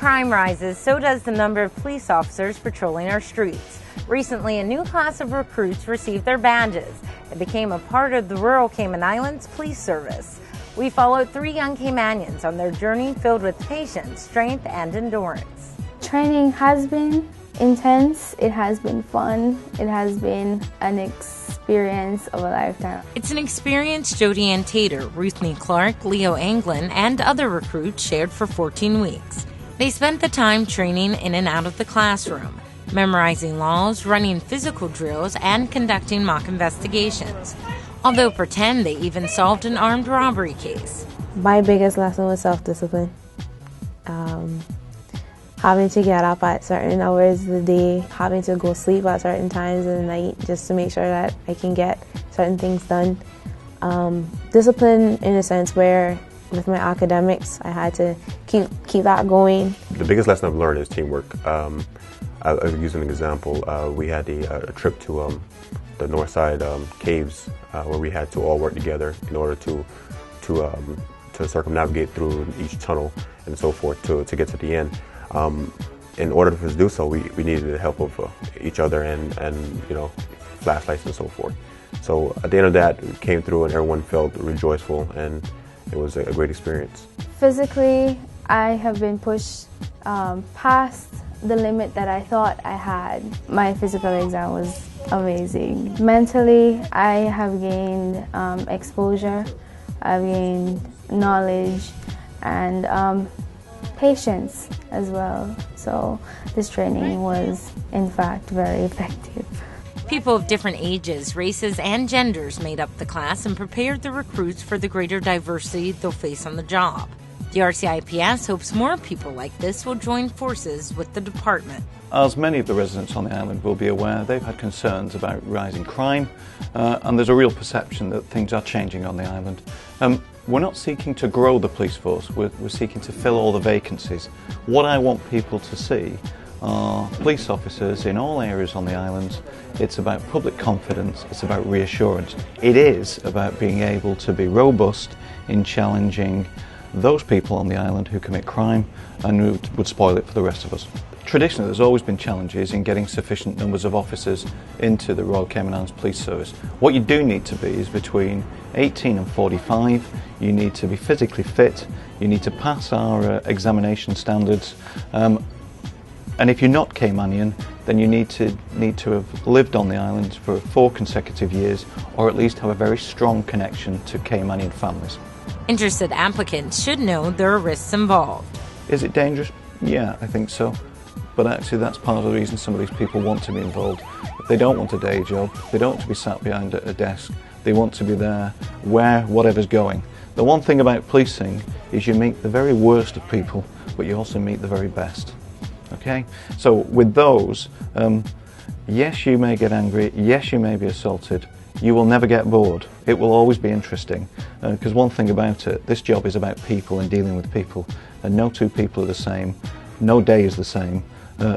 crime rises, so does the number of police officers patrolling our streets. Recently, a new class of recruits received their badges and became a part of the rural Cayman Islands Police Service. We followed 3 young Caymanians on their journey filled with patience, strength, and endurance. Training has been intense, it has been fun, it has been an experience of a lifetime. It's an experience Jody Ann Tater, Ruthnie Clark, Leo Anglin, and other recruits shared for 14 weeks. They spent the time training in and out of the classroom, memorizing laws, running physical drills, and conducting mock investigations. Although pretend they even solved an armed robbery case. My biggest lesson was self-discipline. Having to get up at certain hours of the day, having to go sleep at certain times of the night just to make sure that I can get certain things done. Discipline in a sense where with my academics I had to keep that going. The biggest lesson I've learned is teamwork. I'll use an example. We had a trip to the north side caves where we had to all work together in order to circumnavigate through each tunnel and so forth to get to the end. In order for us to do so, we needed the help of each other and flashlights and so forth. So at the end of that, we came through and everyone felt rejoiceful, and it was a great experience. Physically, I have been pushed past the limit that I thought I had. My physical exam was amazing. Mentally, I have gained exposure, I've gained knowledge, and patience as well. So this training was in fact very effective. People of different ages, races, and genders made up the class and prepared the recruits for the greater diversity they'll face on the job. The RCIPS hopes more people like this will join forces with the department. As many of the residents on the island will be aware, they've had concerns about rising crime, and there's a real perception that things are changing on the island. We're not seeking to grow the police force, we're seeking to fill all the vacancies. What I want people to see are police officers in all areas on the islands. It's about public confidence, it's about reassurance. It is about being able to be robust in challenging those people on the island who commit crime and who would spoil it for the rest of us. Traditionally, there's always been challenges in getting sufficient numbers of officers into the Royal Cayman Islands Police Service. What you do need to be is between 18 and 45. You need to be physically fit. You need to pass our examination standards. And if you're not Caymanian, then you need to have lived on the island for 4 consecutive years, or at least have a very strong connection to Caymanian families. Interested applicants should know there are risks involved. Is it dangerous? Yeah, I think so. But actually that's part of the reason some of these people want to be involved. They don't want a day job, they don't want to be sat behind a desk, they want to be there where whatever's going. The one thing about policing is you meet the very worst of people, but you also meet the very best. Okay? So with those, yes, you may get angry, yes, you may be assaulted, you will never get bored. It will always be interesting. Because one thing about it, this job is about people and dealing with people, and no 2 people are the same, no day is the same,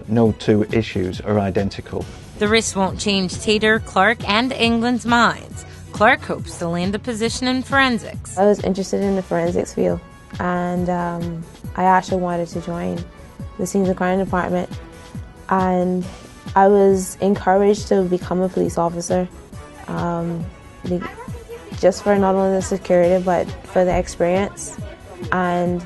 no 2 issues are identical. The risks won't change Tater, Clark, and England's minds. Clark hopes to land a position in forensics. I was interested in the forensics field, and I actually wanted to join the Scenes of Crime department, and I was encouraged to become a police officer, just for not only the security but for the experience. And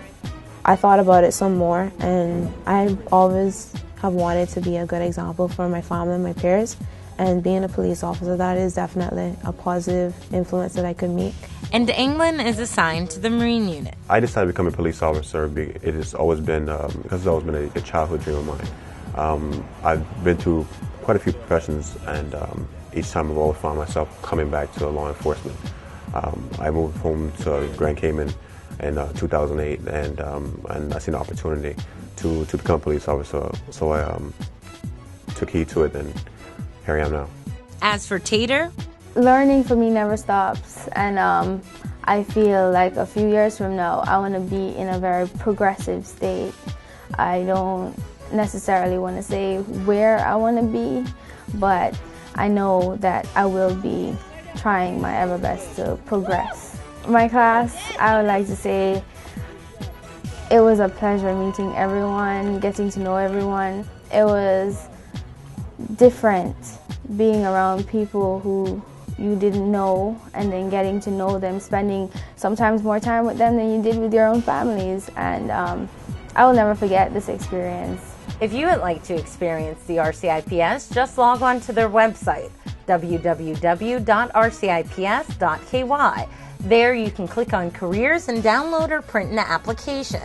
I thought about it some more, and I always have wanted to be a good example for my family and my peers, and being a police officer, that is definitely a positive influence that I could make. And England is assigned to the Marine Unit. I decided to become a police officer because it's always been a childhood dream of mine. I've been through quite a few professions, and each time I've always found myself coming back to law enforcement. I moved home to Grand Cayman in 2008, and I seen an opportunity to become a police officer, so I took heed to it, and here I am now. As for Tater, learning for me never stops, and I feel like a few years from now I want to be in a very progressive state. I don't necessarily want to say where I want to be, but I know that I will be trying my ever best to progress. My class, I would like to say, It was a pleasure meeting everyone, getting to know everyone. It was different being around people who you didn't know and then getting to know them, spending sometimes more time with them than you did with your own families. And I will never forget this experience. If you would like to experience the RCIPS, just log on to their website, www.rcips.ky. There you can click on careers and download or print an application.